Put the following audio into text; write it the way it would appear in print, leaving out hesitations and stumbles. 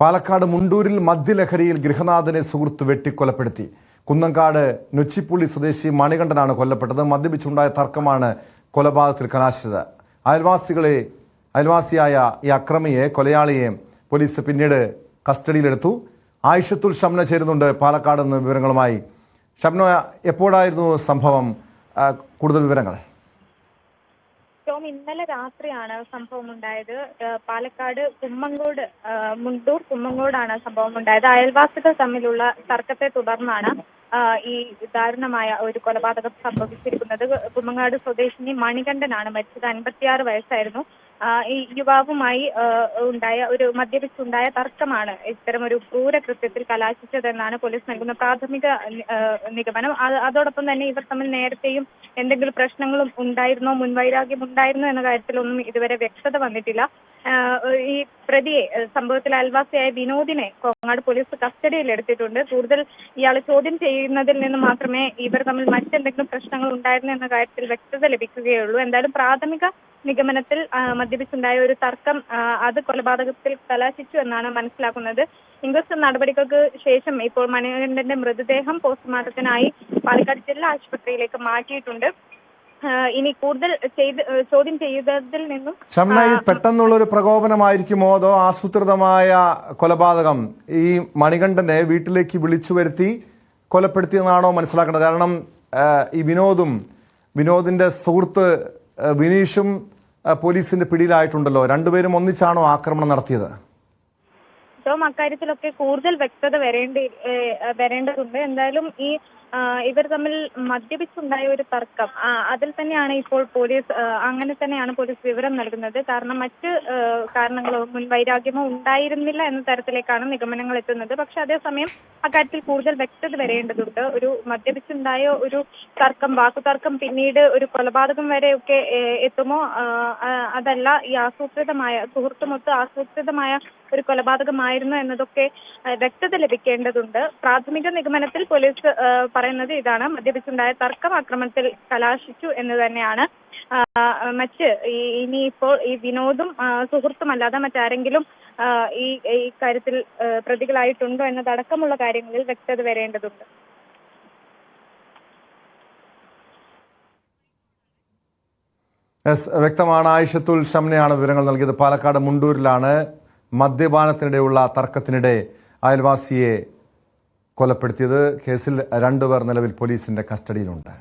പാലക്കാട് മുണ്ടൂരിൽ മദ്യലഹരിയിൽ ഗൃഹനാഥനെ സുഹൃത്ത് വെട്ടിക്കൊലപ്പെടുത്തി. കുന്നങ്കാട് നൊച്ചിപ്പുള്ളി സ്വദേശി മണികണ്ഠനാണ് കൊല്ലപ്പെട്ടത്. മദ്യപിച്ചുണ്ടായ തർക്കമാണ് കൊലപാതകത്തിൽ കലാശിച്ചത്. അയൽവാസിയായ ഈ അക്രമിയെ കൊലയാളിയെ പോലീസ് പിന്നീട് കസ്റ്റഡിയിലെടുത്തു. ആയിഷത്തുൽ ഷംന ചേരുന്നുണ്ട് പാലക്കാട് നിന്ന് വിവരങ്ങളുമായി. ഷംന, എപ്പോഴായിരുന്നു സംഭവം? കൂടുതൽ വിവരങ്ങൾ. ഇന്നലെ രാത്രിയാണ് സംഭവം ഉണ്ടായത്. പാലക്കാട് മുണ്ടൂർ കുമ്മങ്കോടാണ് സംഭവം ഉണ്ടായത്. അയൽവാസികൾ തമ്മിലുള്ള തർക്കത്തെ തുടർന്നാണ് ഈ ദാരുണമായ ഒരു കൊലപാതകം സംഭവിച്ചിരിക്കുന്നത്. കുമ്മങ്ങാട് സ്വദേശിനി മണികണ്ഠനാണ് മരിച്ചത്. 56 വയസ്സായിരുന്നു. ഈ യുവാവുമായി മദ്യപിച്ചുണ്ടായ തർക്കമാണ് ഇത്തരം ഒരു ക്രൂരകൃത്യത്തിൽ കലാശിച്ചതെന്നാണ് പോലീസ് നൽകുന്ന പ്രാഥമിക നിഗമനം. അതോടൊപ്പം തന്നെ ഇവർ തമ്മിൽ നേരത്തെയും എന്തെങ്കിലും പ്രശ്നങ്ങളും ഉണ്ടായിരുന്നോ, മുൻവൈരാഗ്യം ഉണ്ടായിരുന്നോ എന്ന കാര്യത്തിലൊന്നും ഇതുവരെ വ്യക്തത വന്നിട്ടില്ല. ഈ പ്രതിയെ, സംഭവത്തിൽ അയൽവാസിയായ വിനോദിനെ കോങ്ങാട് പോലീസ് കസ്റ്റഡിയിൽ എടുത്തിട്ടുണ്ട്. കൂടുതൽ ഇയാളെ ചോദ്യം ചെയ്യുന്നതിൽ നിന്ന് മാത്രമേ ഇവർ തമ്മിൽ മറ്റെന്തെങ്കിലും പ്രശ്നങ്ങൾ ഉണ്ടായിരുന്നു എന്ന കാര്യത്തിൽ വ്യക്തത ലഭിക്കുകയുള്ളൂ. എന്തായാലും പ്രാഥമിക നിഗമനത്തിൽ മദ്യപിച്ചുണ്ടായ ഒരു തർക്കം അത് കൊലപാതകത്തിൽ കലാശിച്ചു എന്നാണ് മനസ്സിലാക്കുന്നത്. ഇൻക്വസ്റ്റ് നടപടികൾക്ക് ശേഷം ഇപ്പോൾ മണികണ്ഠന്റെ മൃതദേഹം പോസ്റ്റ്മോർട്ടത്തിനായി പാലക്കാട് ജില്ലാ ആശുപത്രിയിലേക്ക് മാറ്റിയിട്ടുണ്ട്. ഇനി കൂടുതൽ ചോദ്യം ചെയ്തതിൽ നിന്നും പെട്ടെന്നുള്ളൊരു പ്രകോപനമായിരിക്കുമോ അതോ ആസൂത്രിതമായ കൊലപാതകം? ഈ മണികണ്ഠനെ വീട്ടിലേക്ക് വിളിച്ചു വരുത്തി കൊലപ്പെടുത്തിയെന്നാണോ മനസ്സിലാക്കേണ്ടത്? കാരണം ഈ വിനോദിന്റെ സുഹൃത്ത് വിനീഷും പോലീസിന്റെ പിടിയിലായിട്ടുണ്ടല്ലോ. രണ്ടുപേരും ഒന്നിച്ചാണോ ആക്രമണം നടത്തിയത്? അക്കാര്യത്തിലൊക്കെ കൂടുതൽ വ്യക്തത വരേണ്ടതുണ്ട്. എന്തായാലും ഇവർ തമ്മിൽ മദ്യപിച്ചുണ്ടായ ഒരു തർക്കം, അതിൽ തന്നെയാണ് ഇപ്പോൾ അങ്ങനെ തന്നെയാണ് പോലീസ് വിവരം നൽകുന്നത്. കാരണം മറ്റ് കാരണങ്ങളോ മുൻവൈരാഗ്യമോ ഉണ്ടായിരുന്നില്ല എന്ന തരത്തിലേക്കാണ് നിഗമനങ്ങൾ എത്തുന്നത്. പക്ഷെ അതേസമയം അക്കാര്യത്തിൽ കൂടുതൽ വ്യക്തത വരേണ്ടതുണ്ട്. ഒരു മദ്യപിച്ചുണ്ടായ ഒരു വാക്കുതർക്കം പിന്നീട് ഒരു കൊലപാതകം വരെയൊക്കെ എത്തുമോ, അതല്ല ഈ സുഹൃത്തുമൊത്ത് ആസൂത്രിതമായ ഒരു കൊലപാതകമായിരുന്നു എന്നതൊക്കെ വ്യക്തത ലഭിക്കേണ്ടതുണ്ട്. പ്രാഥമിക നിഗമനത്തിൽ പോലീസ് പറയുന്നത് ഇതാണ്: മദ്യപിച്ചുണ്ടായ തർക്കം ആക്രമണത്തിൽ കലാശിച്ചു എന്ന് തന്നെയാണ്. ഇനിയിപ്പോൾ ഈ വിനോദും സുഹൃത്തുമല്ലാതെ മറ്റാരെങ്കിലും ഈ കാര്യത്തിൽ പ്രതികളായിട്ടുണ്ടോ എന്നതടക്കമുള്ള കാര്യങ്ങളിൽ വ്യക്തത വരേണ്ടതുണ്ട്. വ്യക്തമാണ്. ആയിഷത്തുൽ ഷംനയാണ് വിവരങ്ങൾ നൽകിയത്. പാലക്കാട് മുണ്ടൂരിലാണ് മദ്യപാനത്തിനിടെയുള്ള തർക്കത്തിനിടെ അയൽവാസിയെ കൊലപ്പെടുത്തിയത്. കേസിൽ 2 പേർ നിലവിൽ പോലീസിന്റെ കസ്റ്റഡിയിലുണ്ട്.